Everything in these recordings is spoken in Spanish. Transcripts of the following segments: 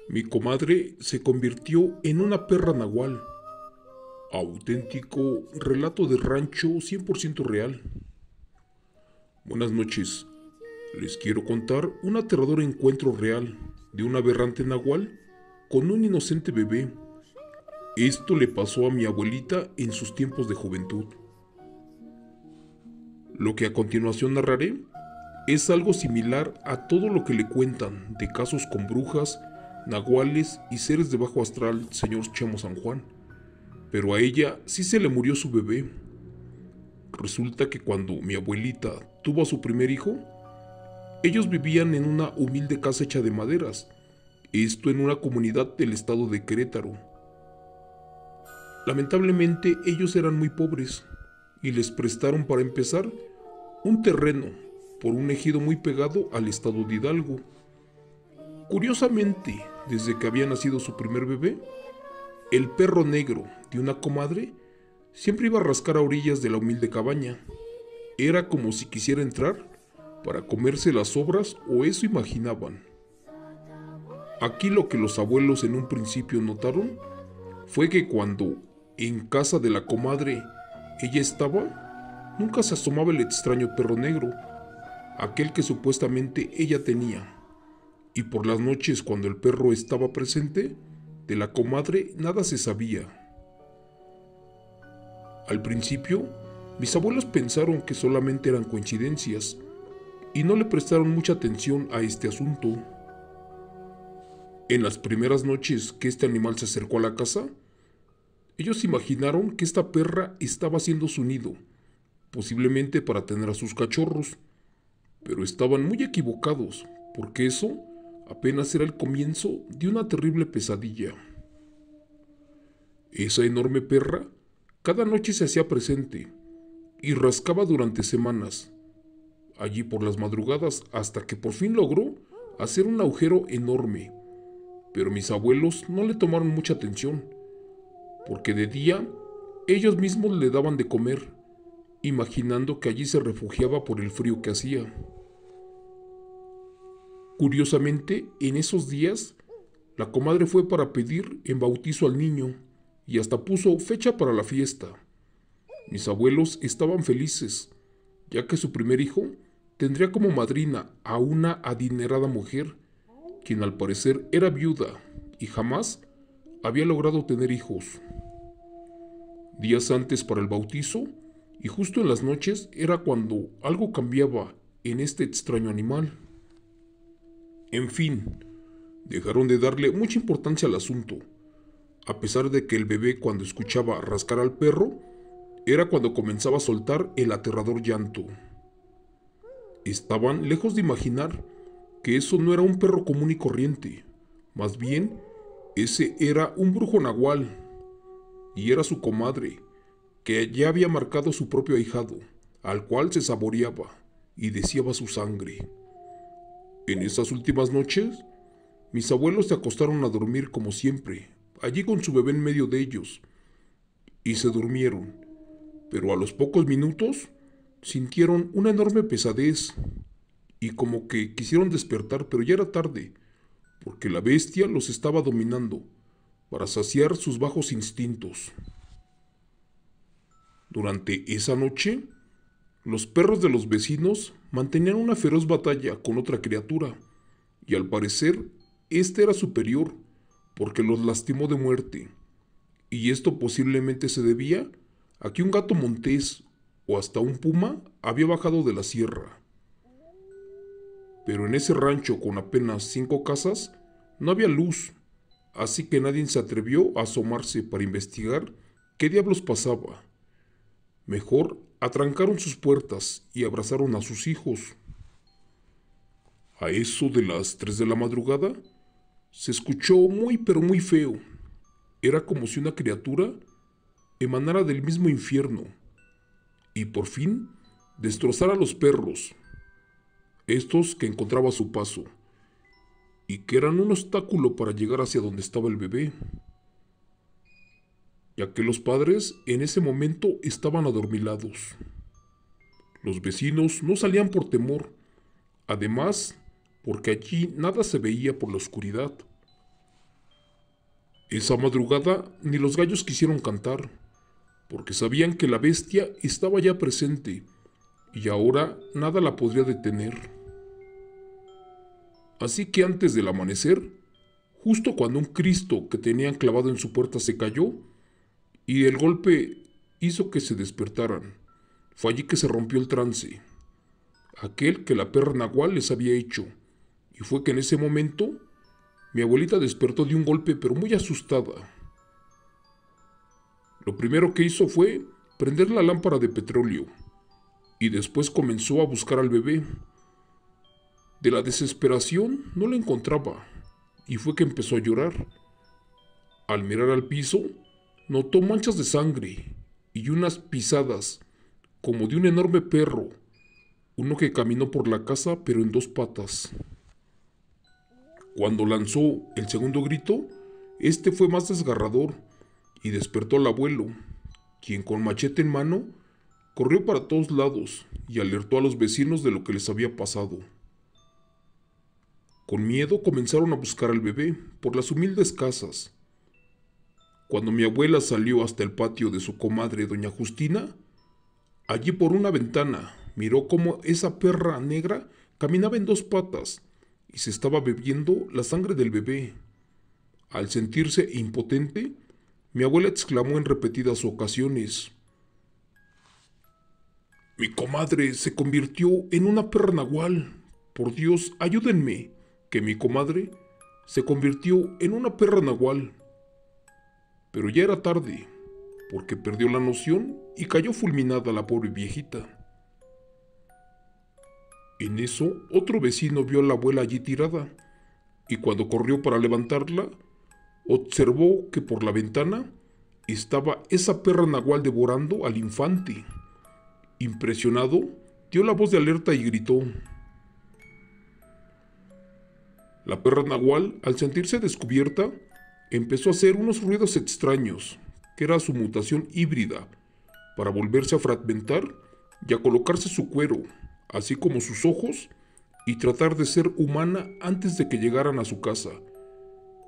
Mi comadre se convirtió en una perra nahual. Auténtico relato de rancho 100% real. Buenas noches. Les quiero contar un aterrador encuentro real de un aberrante nahual con un inocente bebé. Esto le pasó a mi abuelita en sus tiempos de juventud. Lo que a continuación narraré es algo similar a todo lo que le cuentan de casos con brujas, nahuales y seres de bajo astral, señor Chemo San Juan. Pero a ella sí se le murió su bebé. Resulta que cuando mi abuelita tuvo a su primer hijo, ellos vivían en una humilde casa hecha de maderas, esto en una comunidad del estado de Querétaro. Lamentablemente ellos eran muy pobres y les prestaron para empezar un terreno por un ejido muy pegado al estado de Hidalgo. Curiosamente, desde que había nacido su primer bebé, el perro negro de una comadre siempre iba a rascar a orillas de la humilde cabaña. Era como si quisiera entrar para comerse las sobras, o eso imaginaban. Aquí lo que los abuelos en un principio notaron fue que cuando en casa de la comadre ella estaba, nunca se asomaba el extraño perro negro, aquel que supuestamente ella tenía. Y por las noches cuando el perro estaba presente, de la comadre nada se sabía. Al principio, mis abuelos pensaron que solamente eran coincidencias y no le prestaron mucha atención a este asunto. En las primeras noches que este animal se acercó a la casa, ellos imaginaron que esta perra estaba haciendo su nido, posiblemente para tener a sus cachorros, pero estaban muy equivocados, porque eso apenas era el comienzo de una terrible pesadilla. Esa enorme perra cada noche se hacía presente y rascaba durante semanas, allí por las madrugadas, hasta que por fin logró hacer un agujero enorme. Pero mis abuelos no le tomaron mucha atención, porque de día ellos mismos le daban de comer, imaginando que allí se refugiaba por el frío que hacía. Curiosamente, en esos días, la comadre fue para pedir en bautizo al niño y hasta puso fecha para la fiesta. Mis abuelos estaban felices, ya que su primer hijo tendría como madrina a una adinerada mujer, quien al parecer era viuda y jamás había logrado tener hijos. Días antes para el bautizo, y justo en las noches, era cuando algo cambiaba en este extraño animal. En fin, dejaron de darle mucha importancia al asunto, a pesar de que el bebé, cuando escuchaba rascar al perro, era cuando comenzaba a soltar el aterrador llanto. Estaban lejos de imaginar que eso no era un perro común y corriente, más bien ese era un brujo nahual, y era su comadre, que ya había marcado su propio ahijado, al cual se saboreaba y deseaba su sangre. En esas últimas noches, mis abuelos se acostaron a dormir como siempre, allí con su bebé en medio de ellos, y se durmieron, pero a los pocos minutos sintieron una enorme pesadez, y como que quisieron despertar, pero ya era tarde, porque la bestia los estaba dominando, para saciar sus bajos instintos. Durante esa noche, los perros de los vecinos mantenían una feroz batalla con otra criatura, y al parecer este era superior, porque los lastimó de muerte, y esto posiblemente se debía a que un gato montés o hasta un puma había bajado de la sierra. Pero en ese rancho con apenas 5 casas no había luz, así que nadie se atrevió a asomarse para investigar qué diablos pasaba. Mejor atrancaron sus puertas y abrazaron a sus hijos. A eso de las 3 de la madrugada, se escuchó muy pero muy feo. Era como si una criatura emanara del mismo infierno y por fin destrozara a los perros, estos que encontraba a su paso, y que eran un obstáculo para llegar hacia donde estaba el bebé, ya que los padres en ese momento estaban adormilados. Los vecinos no salían por temor, además porque allí nada se veía por la oscuridad. Esa madrugada ni los gallos quisieron cantar, porque sabían que la bestia estaba ya presente y ahora nada la podría detener. Así que antes del amanecer, justo cuando un Cristo que tenían clavado en su puerta se cayó y el golpe hizo que se despertaran, fue allí que se rompió el trance, aquel que la perra Nahual les había hecho, y fue que en ese momento mi abuelita despertó de un golpe pero muy asustada. Lo primero que hizo fue prender la lámpara de petróleo y después comenzó a buscar al bebé. De la desesperación no la encontraba y fue que empezó a llorar. Al mirar al piso, notó manchas de sangre y unas pisadas como de un enorme perro, uno que caminó por la casa pero en dos patas. Cuando lanzó el segundo grito, este fue más desgarrador y despertó al abuelo, quien con machete en mano corrió para todos lados y alertó a los vecinos de lo que les había pasado. Con miedo comenzaron a buscar al bebé por las humildes casas. Cuando mi abuela salió hasta el patio de su comadre doña Justina, allí por una ventana miró cómo esa perra negra caminaba en dos patas y se estaba bebiendo la sangre del bebé. Al sentirse impotente, mi abuela exclamó en repetidas ocasiones: «Mi comadre se convirtió en una perra nahual. Por Dios, ayúdenme, que mi comadre se convirtió en una perra nahual». Pero ya era tarde, porque perdió la noción y cayó fulminada la pobre viejita. En eso, otro vecino vio a la abuela allí tirada, y cuando corrió para levantarla, observó que por la ventana estaba esa perra nahual devorando al infante. Impresionado, dio la voz de alerta y gritó. La perra nahual, al sentirse descubierta, empezó a hacer unos ruidos extraños, que era su mutación híbrida, para volverse a fragmentar y a colocarse su cuero, así como sus ojos, y tratar de ser humana antes de que llegaran a su casa,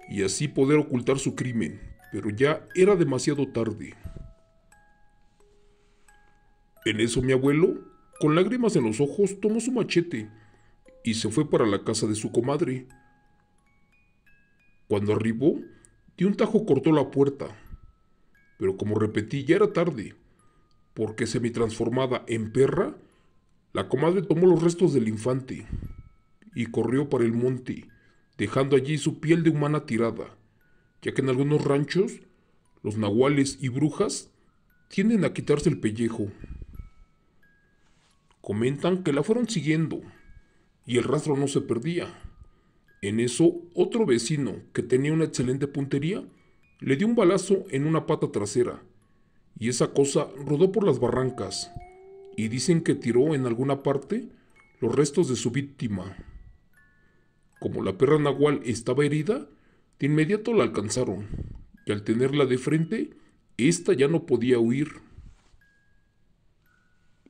y así poder ocultar su crimen, pero ya era demasiado tarde. En eso mi abuelo, con lágrimas en los ojos, tomó su machete y se fue para la casa de su comadre. Cuando arribó, de un tajo cortó la puerta, pero como repetí, ya era tarde, porque semi-transformada en perra, la comadre tomó los restos del infante y corrió para el monte, dejando allí su piel de humana tirada, ya que en algunos ranchos, los nahuales y brujas tienden a quitarse el pellejo. Comentan que la fueron siguiendo y el rastro no se perdía. En eso, otro vecino, que tenía una excelente puntería, le dio un balazo en una pata trasera, y esa cosa rodó por las barrancas, y dicen que tiró en alguna parte los restos de su víctima. Como la perra nahual estaba herida, de inmediato la alcanzaron, y al tenerla de frente, ésta ya no podía huir.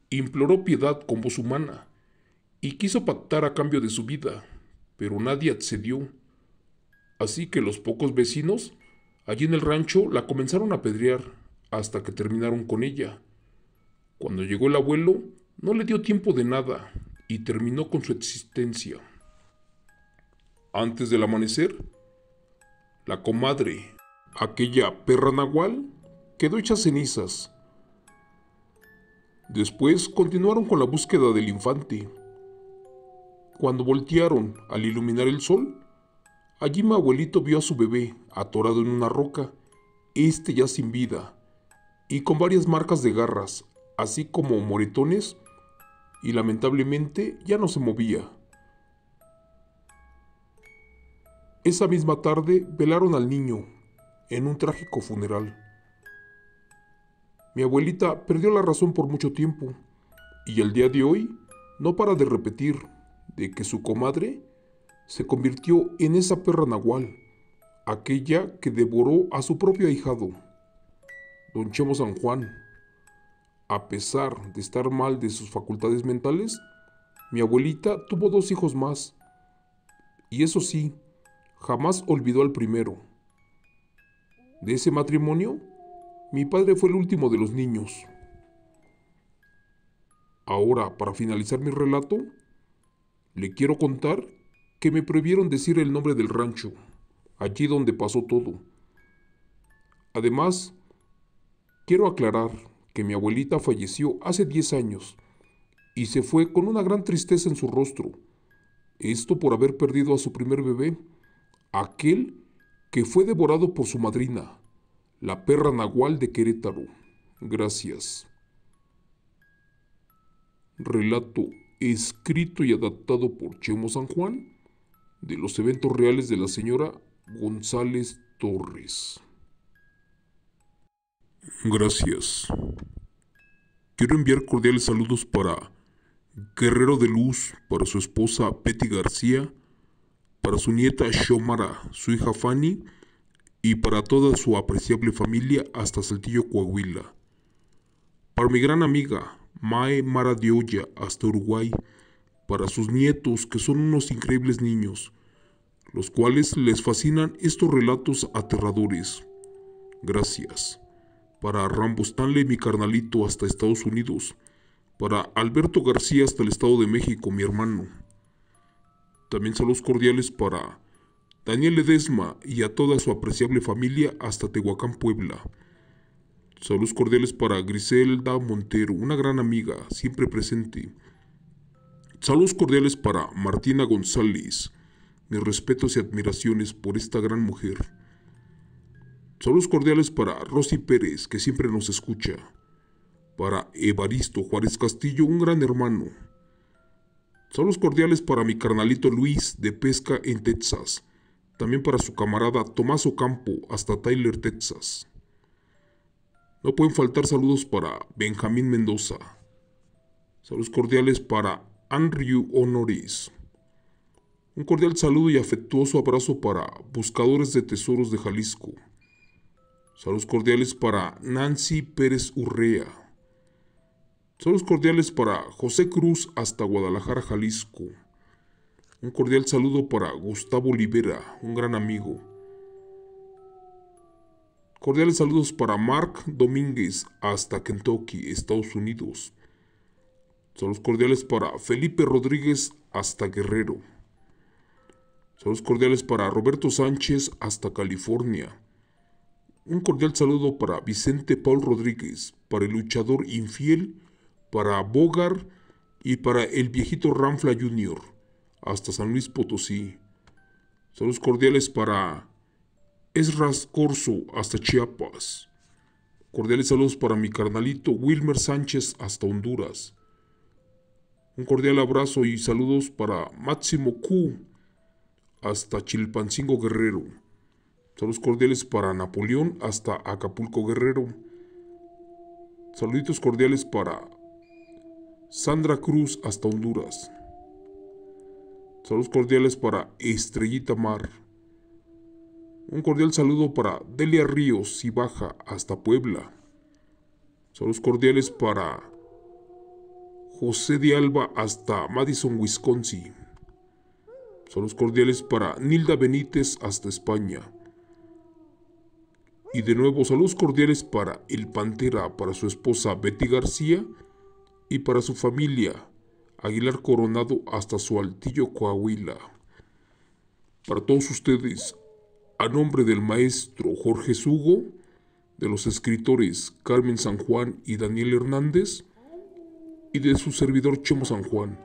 Imploró piedad con voz humana, y quiso pactar a cambio de su vida, pero nadie accedió. Así que los pocos vecinos allí en el rancho la comenzaron a apedrear hasta que terminaron con ella. Cuando llegó el abuelo, no le dio tiempo de nada y terminó con su existencia. Antes del amanecer, la comadre, aquella perra nahual, quedó hecha cenizas. Después continuaron con la búsqueda del infante. Cuando voltearon al iluminar el sol, allí mi abuelito vio a su bebé atorado en una roca, ya sin vida, y con varias marcas de garras, así como moretones, y lamentablemente ya no se movía. Esa misma tarde velaron al niño en un trágico funeral. Mi abuelita perdió la razón por mucho tiempo, y el día de hoy no para de repetir de que su comadre se convirtió en esa perra nahual, aquella que devoró a su propio ahijado, don Chemo San Juan. A pesar de estar mal de sus facultades mentales, mi abuelita tuvo 2 hijos más, y eso sí, jamás olvidó al primero. De ese matrimonio, mi padre fue el último de los niños. Ahora, para finalizar mi relato, le quiero contar que me prohibieron decir el nombre del rancho, allí donde pasó todo. Además, quiero aclarar que mi abuelita falleció hace 10 años y se fue con una gran tristeza en su rostro. Esto por haber perdido a su primer bebé, aquel que fue devorado por su madrina, la perra nahual de Querétaro. Gracias. Relato escrito y adaptado por Chemo San Juan de los eventos reales de la señora González Torres. Gracias. Quiero enviar cordiales saludos para Guerrero de Luz, para su esposa Betty García, para su nieta Xiomara, su hija Fanny, y para toda su apreciable familia hasta Saltillo, Coahuila. Para mi gran amiga Mae Mara de Olla hasta Uruguay, para sus nietos que son unos increíbles niños, los cuales les fascinan estos relatos aterradores. Gracias. Para Rambo Stanley, mi carnalito, hasta Estados Unidos. Para Alberto García hasta el Estado de México, mi hermano. También saludos cordiales para Daniel Ledesma y a toda su apreciable familia hasta Tehuacán, Puebla. Saludos cordiales para Griselda Montero, una gran amiga, siempre presente. Saludos cordiales para Martina González. Mis respetos y admiraciones por esta gran mujer. Saludos cordiales para Rosy Pérez, que siempre nos escucha. Para Evaristo Juárez Castillo, un gran hermano. Saludos cordiales para mi carnalito Luis, de Pesca en Texas. También para su camarada Tomás Ocampo, hasta Tyler, Texas. No pueden faltar saludos para Benjamín Mendoza. Saludos cordiales para Andrew Honoris. Un cordial saludo y afectuoso abrazo para Buscadores de Tesoros de Jalisco. Saludos cordiales para Nancy Pérez Urrea. Saludos cordiales para José Cruz hasta Guadalajara, Jalisco. Un cordial saludo para Gustavo Olivera, un gran amigo. Cordiales saludos para Mark Domínguez hasta Kentucky, Estados Unidos. Saludos cordiales para Felipe Rodríguez hasta Guerrero. Saludos cordiales para Roberto Sánchez hasta California. Un cordial saludo para Vicente Paul Rodríguez, para el luchador infiel, para Bogar y para el viejito Ramfla Jr. hasta San Luis Potosí. Saludos cordiales para Esras Corso hasta Chiapas. Cordiales saludos para mi carnalito Wilmer Sánchez hasta Honduras. Un cordial abrazo y saludos para Máximo Q hasta Chilpancingo, Guerrero. Saludos cordiales para Napoleón hasta Acapulco, Guerrero. Saluditos cordiales para Sandra Cruz hasta Honduras. Saludos cordiales para Estrellita Mar. Un cordial saludo para Delia Ríos y Baja hasta Puebla. Saludos cordiales para José de Alba hasta Madison, Wisconsin. Saludos cordiales para Nilda Benítez hasta España. Y de nuevo saludos cordiales para El Pantera, para su esposa Betty García y para su familia Aguilar Coronado hasta Saltillo, Coahuila. Para todos ustedes, a nombre del maestro Jorge Sugo, de los escritores Carmen San Juan y Daniel Hernández, y de su servidor Chemo San Juan,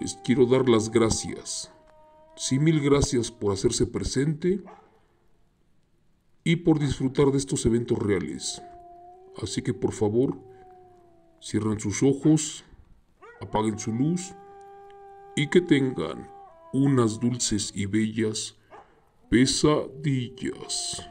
les quiero dar las gracias. Sí, mil gracias por hacerse presente y por disfrutar de estos eventos reales. Así que por favor, cierren sus ojos, apaguen su luz y que tengan unas dulces y bellas pesadillas.